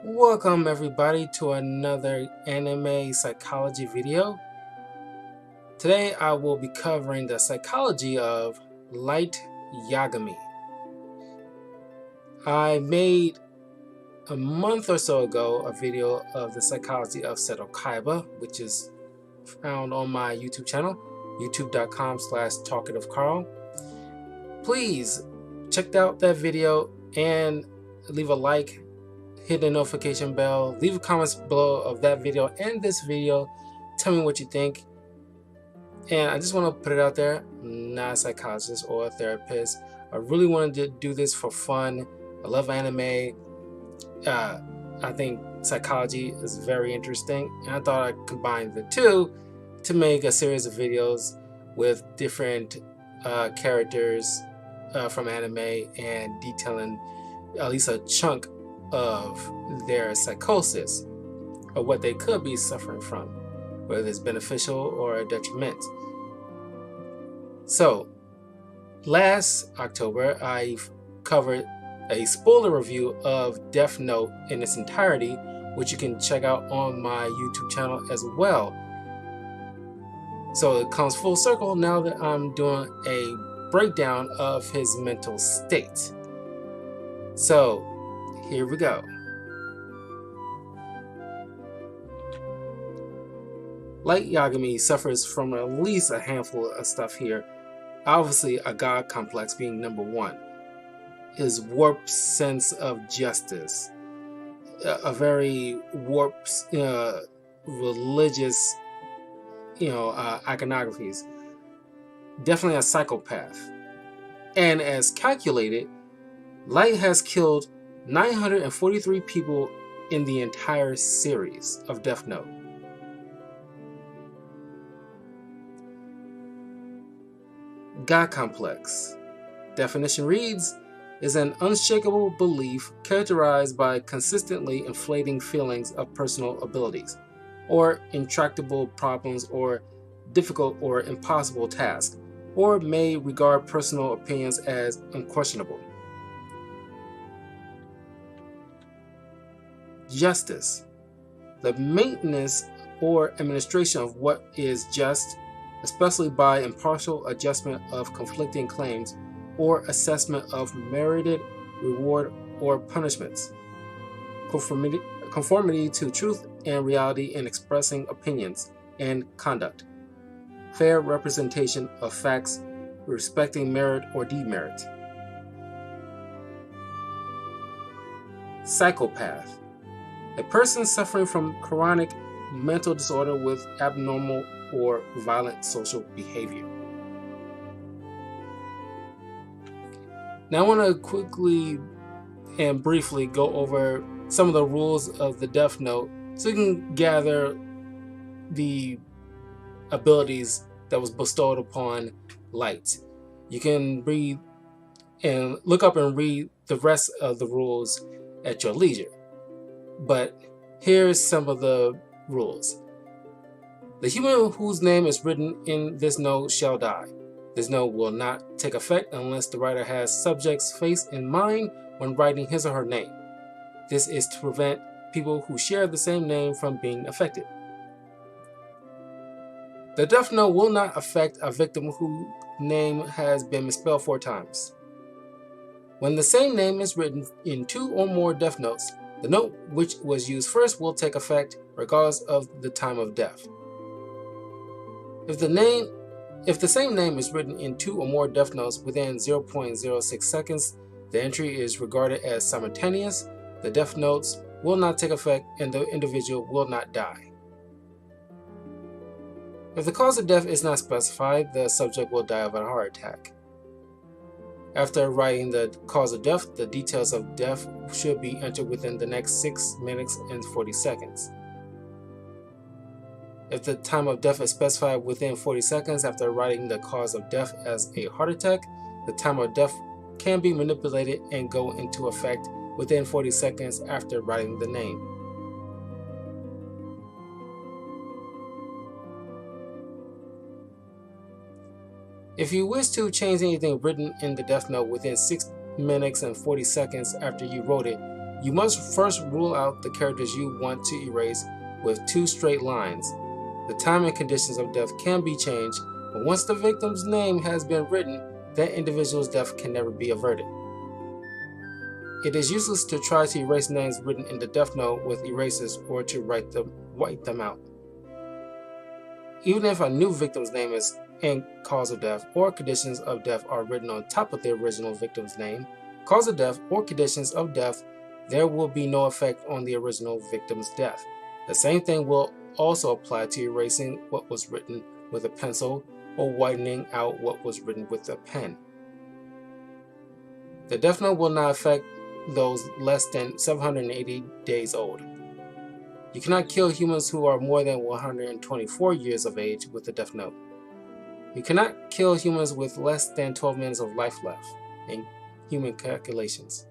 Welcome everybody to another anime psychology video. Today I will be covering the psychology of Light Yagami. I made a month or so ago a video of the psychology of Seto Kaiba, which is found on my YouTube channel, youtube.com/talkativecarl. Please check out that video and leave a like, hit the notification bell, leave comments below of that video and this video. Tell me what you think. And I just want to put it out there, I'm not a psychologist or a therapist. I really wanted to do this for fun. I love anime. I think psychology is very interesting, and I thought I'd combine the two to make a series of videos with different characters from anime and detailing at least a chunk of their psychosis or what they could be suffering from, whether it's beneficial or a detriment. So, last October, I covered a spoiler review of Death Note in its entirety, which you can check out on my YouTube channel as well. So it comes full circle now that I'm doing a breakdown of his mental state. So, here we go. Light Yagami suffers from at least a handful of stuff here. Obviously, a god complex being number one. His warped sense of justice. A very warped religious, iconographies. Definitely a psychopath. And as calculated, Light has killed 943 people in the entire series of Death Note. God complex. Definition reads, is an unshakable belief characterized by consistently inflating feelings of personal abilities, or intractable problems, or difficult or impossible tasks, or may regard personal opinions as unquestionable. Justice. The maintenance or administration of what is just, especially by impartial adjustment of conflicting claims or assessment of merited reward or punishments. Conformity to truth and reality in expressing opinions and conduct. Fair representation of facts respecting merit or demerit. Psychopath. A person suffering from chronic mental disorder with abnormal or violent social behavior. Now I want to quickly and briefly go over some of the rules of the Death Note so you can gather the abilities that was bestowed upon Light. You can read and look up and read the rest of the rules at your leisure. But here's some of the rules. The human whose name is written in this note shall die. This note will not take effect unless the writer has subject's face in mind when writing his or her name. This is to prevent people who share the same name from being affected. The Death Note will not affect a victim whose name has been misspelled 4 times. When the same name is written in 2 or more Death Notes, the note which was used first will take effect regardless of the time of death. If the same name is written in 2 or more Death Notes within 0.06 seconds, the entry is regarded as simultaneous, the Death Notes will not take effect, and the individual will not die. If the cause of death is not specified, the subject will die of a heart attack. After writing the cause of death, the details of death should be entered within the next 6 minutes and 40 seconds. If the time of death is specified within 40 seconds after writing the cause of death as a heart attack, the time of death can be manipulated and go into effect within 40 seconds after writing the name. If you wish to change anything written in the Death Note within 6 minutes and 40 seconds after you wrote it, You must first rule out the characters you want to erase with 2 straight lines. The time and conditions of death can be changed, but once the victim's name has been written, that individual's death can never be averted. It is useless to try to erase names written in the death note with erasers or to wipe them out. Even if a new victim's name and cause of death or conditions of death are written on top of the original victim's name, cause of death, or conditions of death, there will be no effect on the original victim's death. The same thing will also apply to erasing what was written with a pencil or whitening out what was written with a pen. The death note will not affect those less than 780 days old. You cannot kill humans who are more than 124 years of age with the death note. You cannot kill humans with less than 12 minutes of life left in human calculations.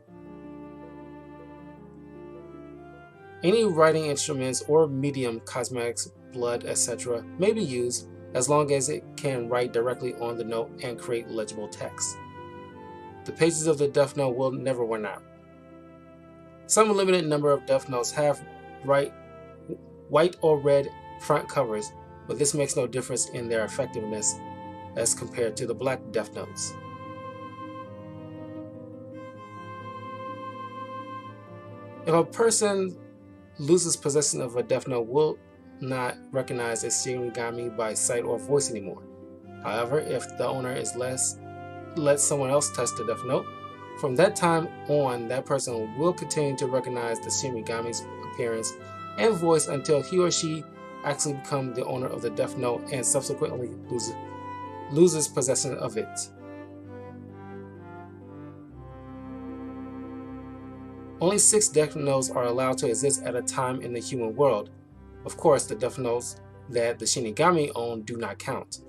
Any writing instruments or medium, cosmetics, blood, etc. may be used as long as it can write directly on the note and create legible text. The pages of the death note will never run out. Some limited number of death notes have white or red front covers, but this makes no difference in their effectiveness as compared to the black death notes. If a person loses possession of a death note, will not recognize a Shinigami by sight or voice anymore. However, if the owner lets someone else touch the death note, from that time on, that person will continue to recognize the Shinigami's appearance and voice until he or she actually becomes the owner of the death note and subsequently loses possession of it. Only 6 death notes are allowed to exist at a time in the human world. Of course, the death notes that the Shinigami own do not count.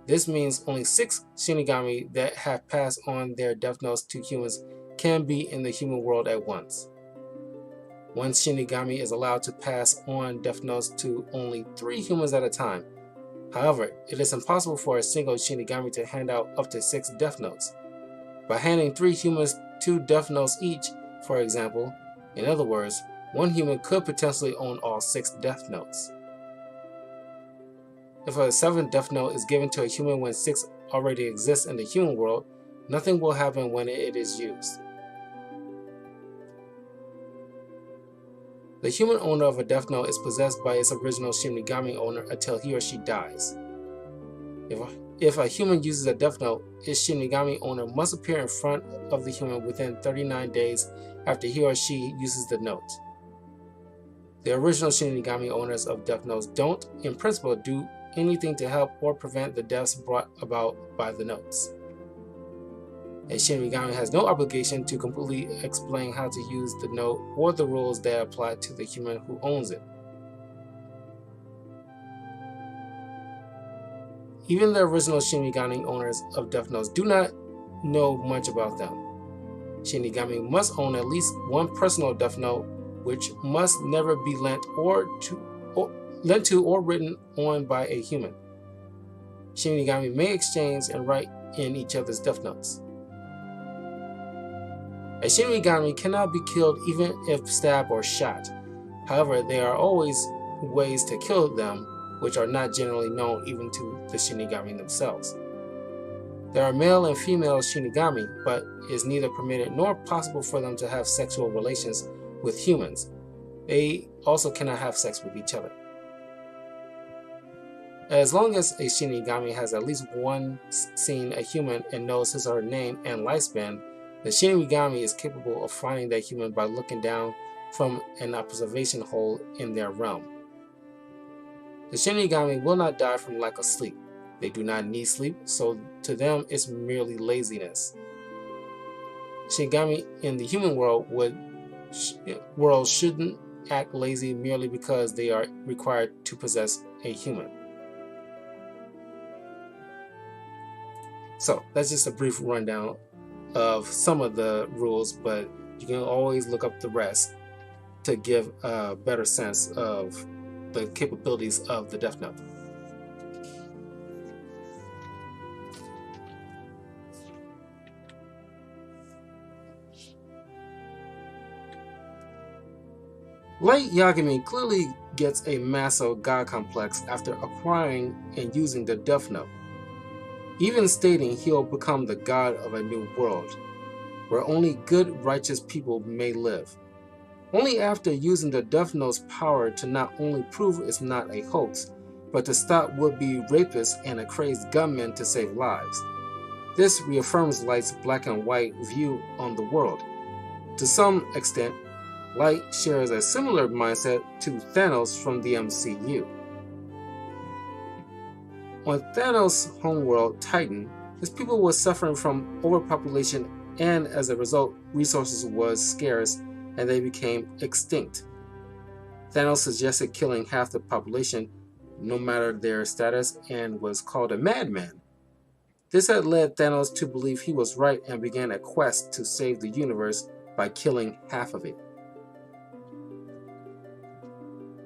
This means only 6 Shinigami that have passed on their death notes to humans can be in the human world at once. One Shinigami is allowed to pass on death notes to only 3 humans at a time. However, it is impossible for a single Shinigami to hand out up to 6 death notes. By handing 3 humans 2 death notes each, for example, in other words, one human could potentially own all 6 death notes. If a 7th death note is given to a human when 6 already exist in the human world, nothing will happen when it is used. The human owner of a death note is possessed by its original Shinigami owner until he or she dies. If a human uses a death note, its Shinigami owner must appear in front of the human within 39 days after he or she uses the note. The original Shinigami owners of death notes don't, in principle, do anything to help or prevent the deaths brought about by the notes. A Shinigami has no obligation to completely explain how to use the note or the rules that apply to the human who owns it. Even the original Shinigami owners of death notes do not know much about them. Shinigami must own at least one personal death note, which must never be lent to or written on by a human. Shinigami may exchange and write in each other's death notes. A Shinigami cannot be killed even if stabbed or shot. However, there are always ways to kill them, which are not generally known even to the Shinigami themselves. There are male and female Shinigami, but it is neither permitted nor possible for them to have sexual relations with humans. They also cannot have sex with each other. As long as a Shinigami has at least once seen a human and knows his or her name and lifespan, the Shinigami is capable of finding that human by looking down from an observation hole in their realm. The Shinigami will not die from lack of sleep. They do not need sleep, so to them it's merely laziness. Shinigami in the human world shouldn't act lazy merely because they are required to possess a human. So that's just a brief rundown of some of the rules, but you can always look up the rest to give a better sense of the capabilities of the Death Note. Light Yagami clearly gets a massive god complex after acquiring and using the Death Note, even stating he'll become the god of a new world, where only good, righteous people may live. Only after using the Death Note's power to not only prove it's not a hoax, but to stop would-be rapists and a crazed gunman to save lives. This reaffirms Light's black and white view on the world. To some extent, Light shares a similar mindset to Thanos from the MCU. On Thanos' homeworld, Titan, his people were suffering from overpopulation, and as a result, resources was scarce and they became extinct. Thanos suggested killing half the population, no matter their status, and was called a madman. This had led Thanos to believe he was right and began a quest to save the universe by killing half of it.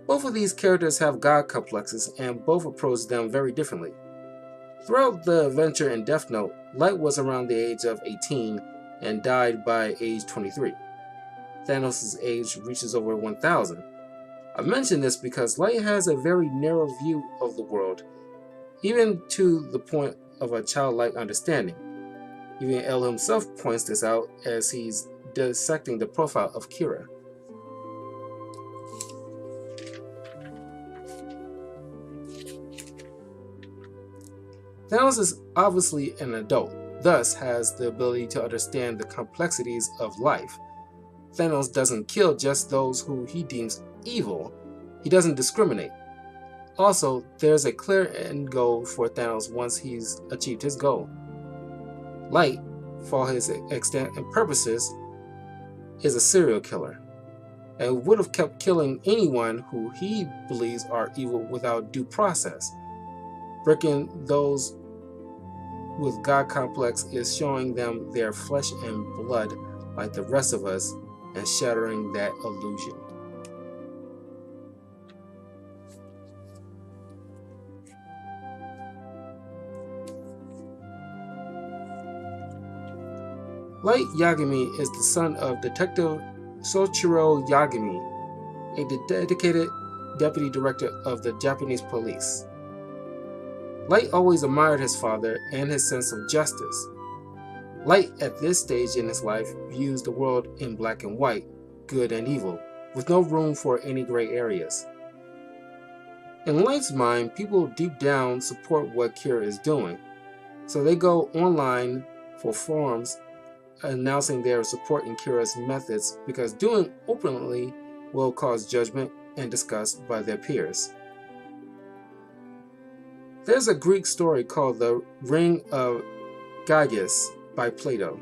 Both of these characters have god complexes, and both approach them very differently. Throughout the adventure in Death Note, Light was around the age of 18 and died by age 23. Thanos' age reaches over 1,000. I mention this because Light has a very narrow view of the world, even to the point of a childlike understanding. Even El himself points this out as he's dissecting the profile of Kira. Thanos is obviously an adult, thus has the ability to understand the complexities of life. Thanos doesn't kill just those who he deems evil. He doesn't discriminate. Also, there's a clear end goal for Thanos once he's achieved his goal. Light, for his extent and purposes, is a serial killer, and would have kept killing anyone who he believes are evil without due process. Breaking those with God complex is showing them their flesh and blood like the rest of us and shattering that illusion. Light Yagami is the son of Detective Soichiro Yagami, a dedicated deputy director of the Japanese police. Light always admired his father and his sense of justice. Light, at this stage in his life, views the world in black and white, good and evil, with no room for any gray areas. In Light's mind, people deep down support what Kira is doing, so they go online for forums announcing their support in Kira's methods because doing openly will cause judgment and disgust by their peers. There's a Greek story called the Ring of Gyges by Plato.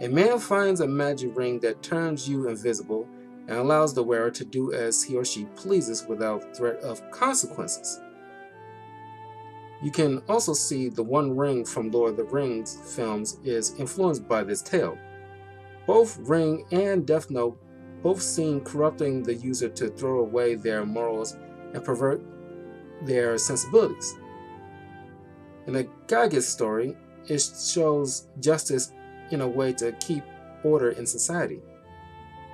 A man finds a magic ring that turns you invisible and allows the wearer to do as he or she pleases without threat of consequences. You can also see the One Ring from Lord of the Rings films is influenced by this tale. Both Ring and Death Note both seem corrupting the user to throw away their morals and pervert their sensibilities. In the Gyges story, it shows justice in a way to keep order in society.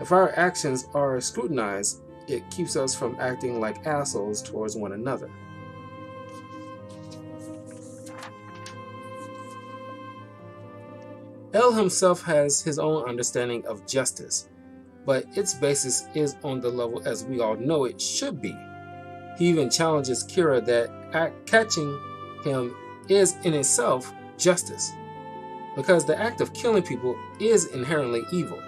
If our actions are scrutinized, it keeps us from acting like assholes towards one another. El himself has his own understanding of justice, but its basis is on the level as we all know it should be. He even challenges Kira that catching him is in itself justice, because the act of killing people is inherently evil.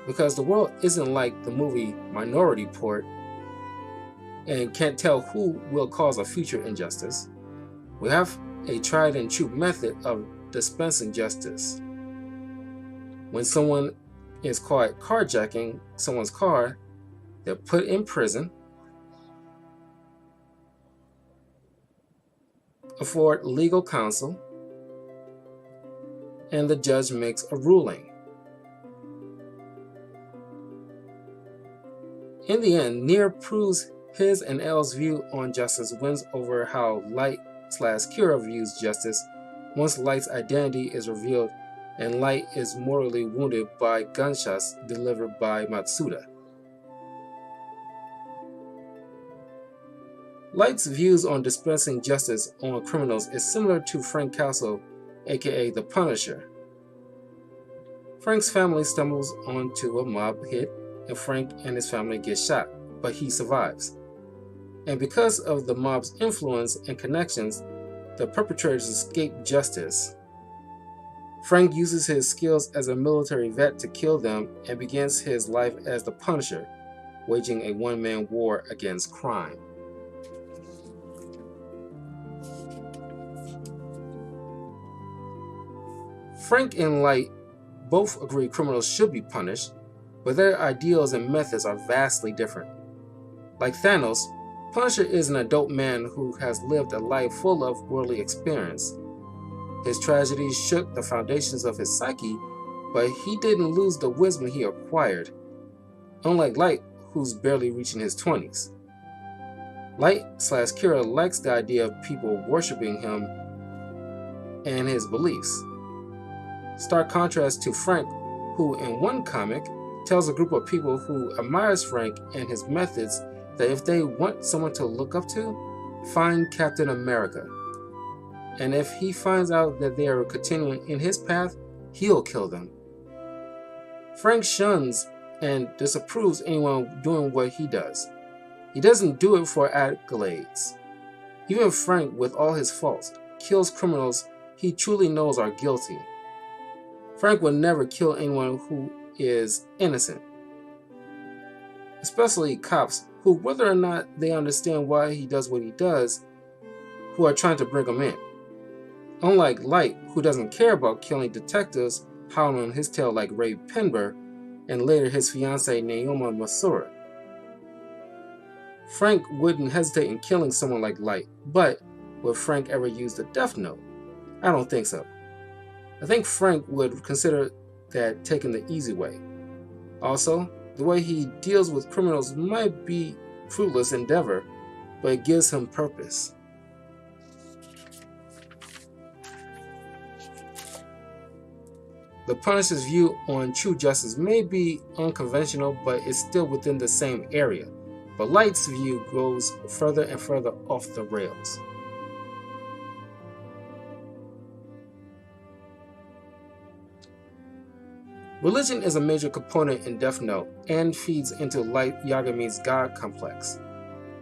Because the world isn't like the movie Minority Report and can't tell who will cause a future injustice. We have a tried and true method of dispensing justice. When someone is caught carjacking someone's car, they're put in prison, afford legal counsel, and the judge makes a ruling. In the end, Nier proves his and L's view on justice wins over how Light/Kira views justice once Light's identity is revealed and Light is mortally wounded by gunshots delivered by Matsuda. Light's views on dispensing justice on criminals is similar to Frank Castle, aka the Punisher. Frank's family stumbles onto a mob hit, and Frank and his family get shot, but he survives. And because of the mob's influence and connections, the perpetrators escape justice. Frank uses his skills as a military vet to kill them and begins his life as the Punisher, waging a one-man war against crime. Frank and Light both agree criminals should be punished, but their ideals and methods are vastly different. Like Thanos, Punisher is an adult man who has lived a life full of worldly experience. His tragedies shook the foundations of his psyche, but he didn't lose the wisdom he acquired, unlike Light, who's barely reaching his 20s. Light/Kira likes the idea of people worshiping him and his beliefs. Stark contrast to Frank, who in one comic tells a group of people who admires Frank and his methods that if they want someone to look up to, find Captain America. And if he finds out that they are continuing in his path, he'll kill them. Frank shuns and disapproves anyone doing what he does. He doesn't do it for accolades. Even Frank, with all his faults, kills criminals he truly knows are guilty. Frank would never kill anyone who is innocent, especially cops who, whether or not they understand why he does what he does, who are trying to bring him in. Unlike Light, who doesn't care about killing detectives howling on his tail like Ray Penber and later his fiancée Naoma Masura. Frank wouldn't hesitate in killing someone like Light, but would Frank ever use the death note? I don't think so. I think Frank would consider that taking the easy way. Also, the way he deals with criminals might be a fruitless endeavor, but it gives him purpose. The Punisher's view on true justice may be unconventional, but it's still within the same area. But Light's view goes further and further off the rails. Religion is a major component in Death Note and feeds into Light Yagami's god complex.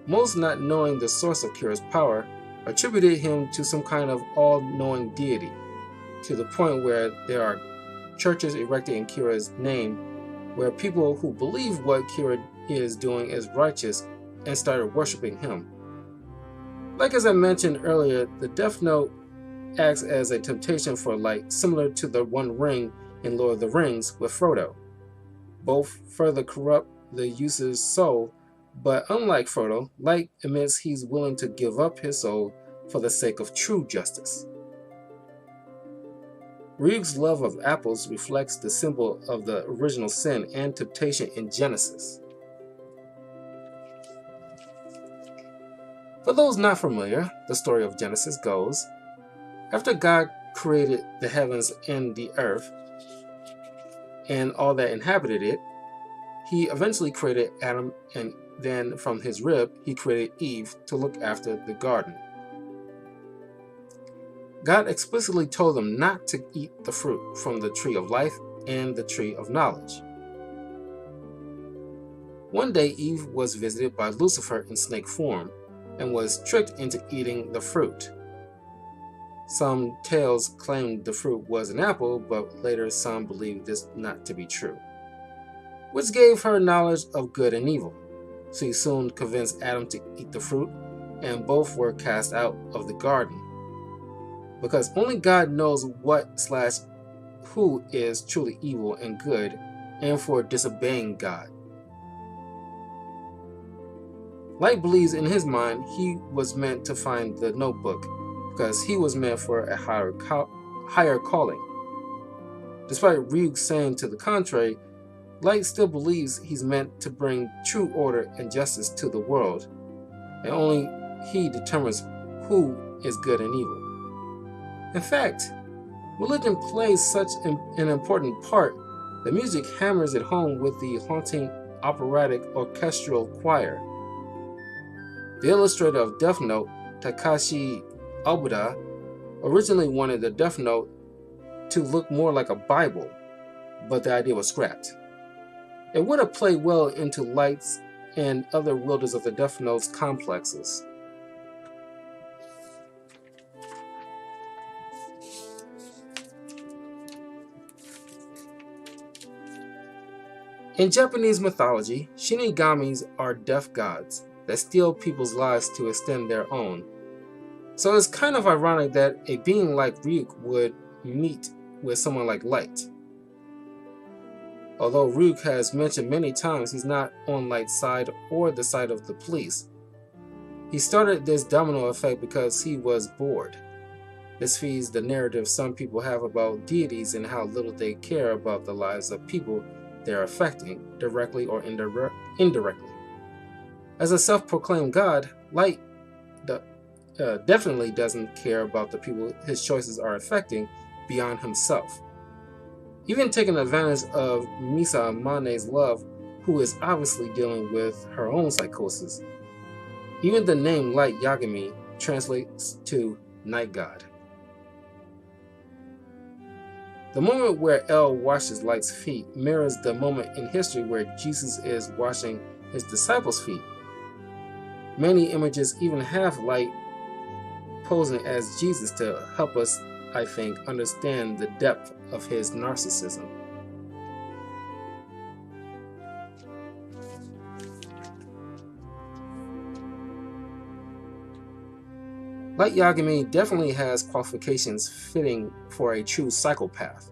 Most, not knowing the source of Kira's power, attributed him to some kind of all-knowing deity, to the point where there are churches erected in Kira's name where people who believe what Kira is doing is righteous and started worshipping him. Like as I mentioned earlier, the Death Note acts as a temptation for Light, similar to the One Ring in Lord of the Rings with Frodo. Both further corrupt the user's soul, but unlike Frodo, Light admits he's willing to give up his soul for the sake of true justice. Ryuk's love of apples reflects the symbol of the original sin and temptation in Genesis. For those not familiar, the story of Genesis goes, after God created the heavens and the earth, and all that inhabited it, he eventually created Adam, and then from his rib, he created Eve to look after the garden. God explicitly told them not to eat the fruit from the tree of life and the tree of knowledge. One day, Eve was visited by Lucifer in snake form and was tricked into eating the fruit. Some tales claimed the fruit was an apple, but later some believed this not to be true, which gave her knowledge of good and evil. She soon convinced Adam to eat the fruit, and both were cast out of the garden. Because only God knows what/who is truly evil and good, and for disobeying God. Light believes in his mind he was meant to find the notebook, because he was meant for a higher calling. Despite Ryuk saying to the contrary, Light still believes he's meant to bring true order and justice to the world, and only he determines who is good and evil. In fact, religion plays such an important part that music hammers it home with the haunting operatic orchestral choir. The illustrator of Death Note, Takashi Obata, originally wanted the Death Note to look more like a Bible, but the idea was scrapped. It would have played well into Light's and other wielders of the Death Note's complexes. In Japanese mythology, Shinigamis are death gods that steal people's lives to extend their own. So it's kind of ironic that a being like Ryuk would meet with someone like Light. Although Ryuk has mentioned many times he's not on Light's side or the side of the police. He started this domino effect because he was bored. This feeds the narrative some people have about deities and how little they care about the lives of people they're affecting, directly or indirectly. As a self-proclaimed god, Light definitely doesn't care about the people his choices are affecting beyond himself. Even taking advantage of Misa Amane's love, who is obviously dealing with her own psychosis. Even the name Light Yagami translates to night god. The moment where El washes Light's feet mirrors the moment in history where Jesus is washing his disciples' feet. Many images even have Light posing as Jesus to help us, I think, understand the depth of his narcissism. Light Yagami definitely has qualifications fitting for a true psychopath.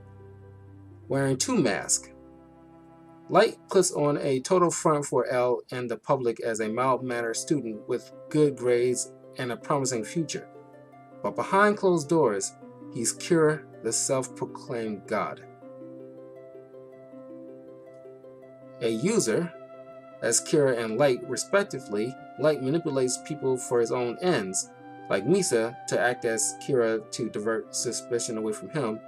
Wearing two masks. Light puts on a total front for L and the public as a mild-mannered student with good grades and a promising future. But behind closed doors, he's Kira, the self-proclaimed god. A user, as Kira and Light respectively, Light manipulates people for his own ends, like Misa to act as Kira to divert suspicion away from him,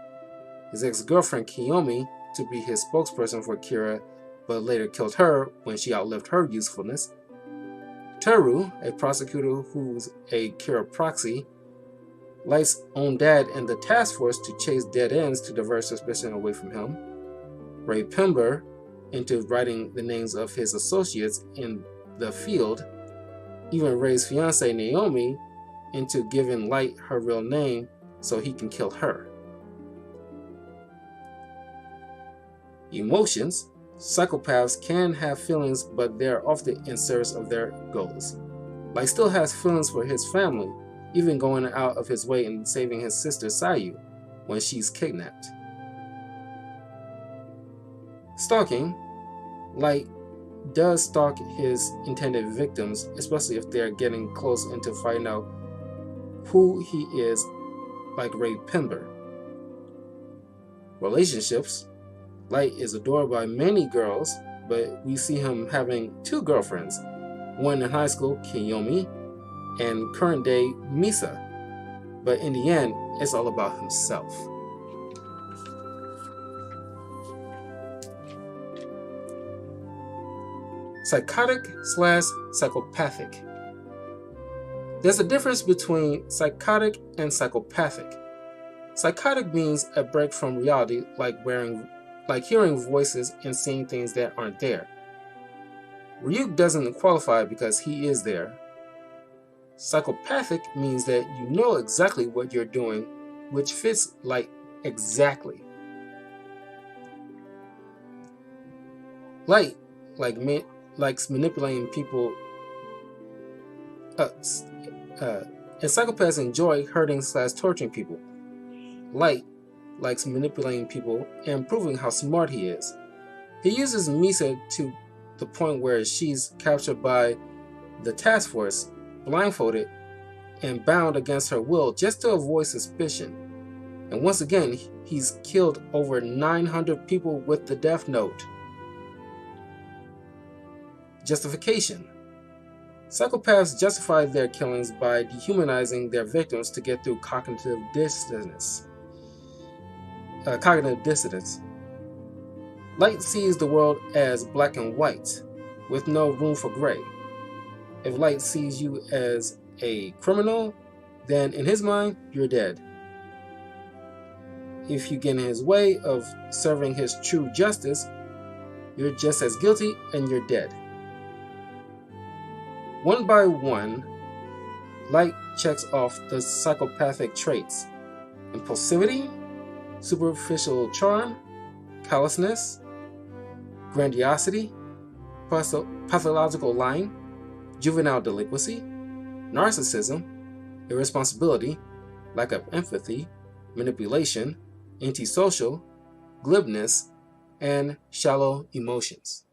his ex-girlfriend Kiyomi to be his spokesperson for Kira, but later killed her when she outlived her usefulness, Teru, a prosecutor who's a Kira proxy, Light's own dad and the task force to chase dead ends to divert suspicion away from him, Ray Pember into writing the names of his associates in the field, even Ray's fiancée Naomi into giving Light her real name so he can kill her. Emotions. Psychopaths can have feelings, but they're often in service of their goals. Light still has feelings for his family, even going out of his way and saving his sister Sayu when she's kidnapped. Stalking. Light does stalk his intended victims, especially if they're getting close into finding out who he is, like Ray Pember. Relationships. Light is adored by many girls, but we see him having two girlfriends, one in high school, Kiyomi, and current day, Misa. But in the end, it's all about himself. Psychotic/psychopathic. There's a difference between psychotic and psychopathic. Psychotic means a break from reality, like hearing voices and seeing things that aren't there. Ryuk doesn't qualify because he is there. Psychopathic means that you know exactly what you're doing, which fits Light exactly. Light likes manipulating people, and psychopaths enjoy hurting/torturing people. Light likes manipulating people and proving how smart he is. He uses Misa to the point where she's captured by the task force, blindfolded, and bound against her will just to avoid suspicion. And once again, he's killed over 900 people with the Death Note. Justification. Psychopaths justify their killings by dehumanizing their victims to get through cognitive dissonance. Light sees the world as black and white, with no room for gray. If Light sees you as a criminal, then in his mind, you're dead. If you get in his way of serving his true justice, you're just as guilty and you're dead. One by one, Light checks off the psychopathic traits: impulsivity, superficial charm, callousness, grandiosity, pathological lying, juvenile delinquency, narcissism, irresponsibility, lack of empathy, manipulation, antisocial, glibness, and shallow emotions.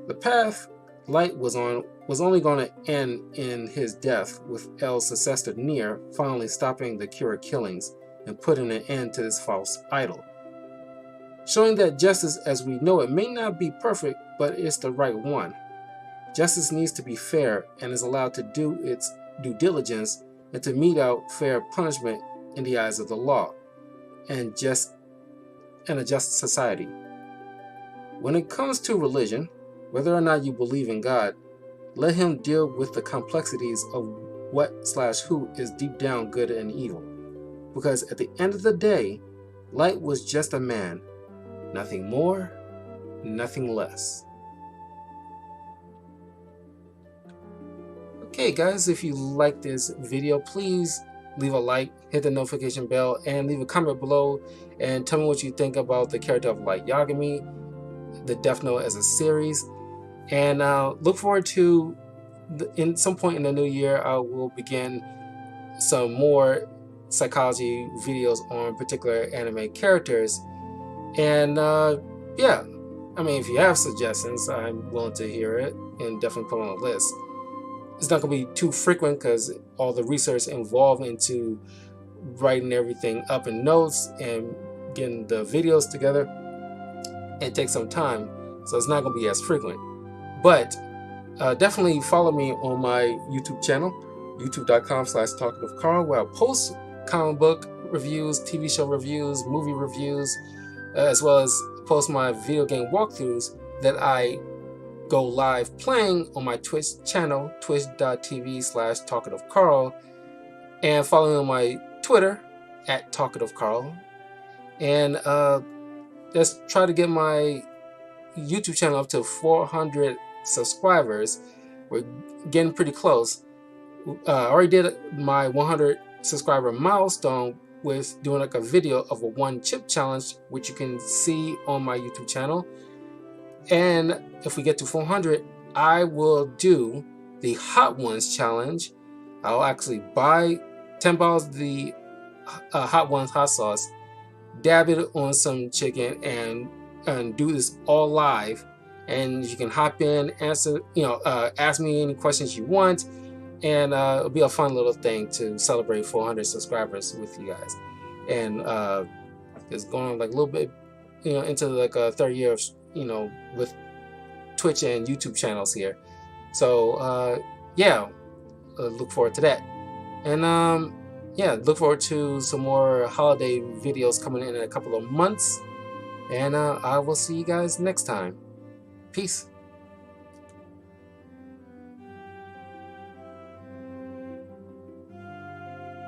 The path Light was on was only going to end in his death, with L's successor Nier finally stopping the Kira killings and putting an end to this false idol, showing that justice as we know it may not be perfect, but it's the right one. Justice needs to be fair and is allowed to do its due diligence and to mete out fair punishment in the eyes of the law and a just society. When it comes to religion, whether or not you believe in God, let him deal with the complexities of what/who is deep down good and evil. Because at the end of the day, Light was just a man, nothing more, nothing less. Okay guys, if you like this video, please leave a like, hit the notification bell, and leave a comment below and tell me what you think about the character of Light Yagami, the Death Note as a series. And look forward to, in some point in the new year, I will begin some more psychology videos on particular anime characters. And yeah, I mean, if you have suggestions, I'm willing to hear it and definitely put on a list. It's not going to be too frequent because all the research involved into writing everything up in notes and getting the videos together, it takes some time, so it's not going to be as frequent. But definitely follow me on my YouTube channel, youtube.com/talkativecarl, where I post comic book reviews, TV show reviews, movie reviews, as well as post my video game walkthroughs that I go live playing on my Twitch channel, twitch.tv/talkativecarl, and follow me on my Twitter @talkativecarl. And let's try to get my YouTube channel up to 400 subscribers. We're getting pretty close. I already did my 100 subscriber milestone with doing like a video of a 1 chip challenge, which you can see on my YouTube channel. And if we get to 400, I will do the Hot Ones challenge. I'll actually buy 10 bottles of the Hot Ones hot sauce, dab it on some chicken, and do this all live. And you can hop in, answer, ask me any questions you want, and it'll be a fun little thing to celebrate 400 subscribers with you guys. And it's going like a little bit, into like a third year of, with Twitch and YouTube channels here. So yeah, look forward to that. And yeah, look forward to some more holiday videos coming in a couple of months. And I will see you guys next time. Peace.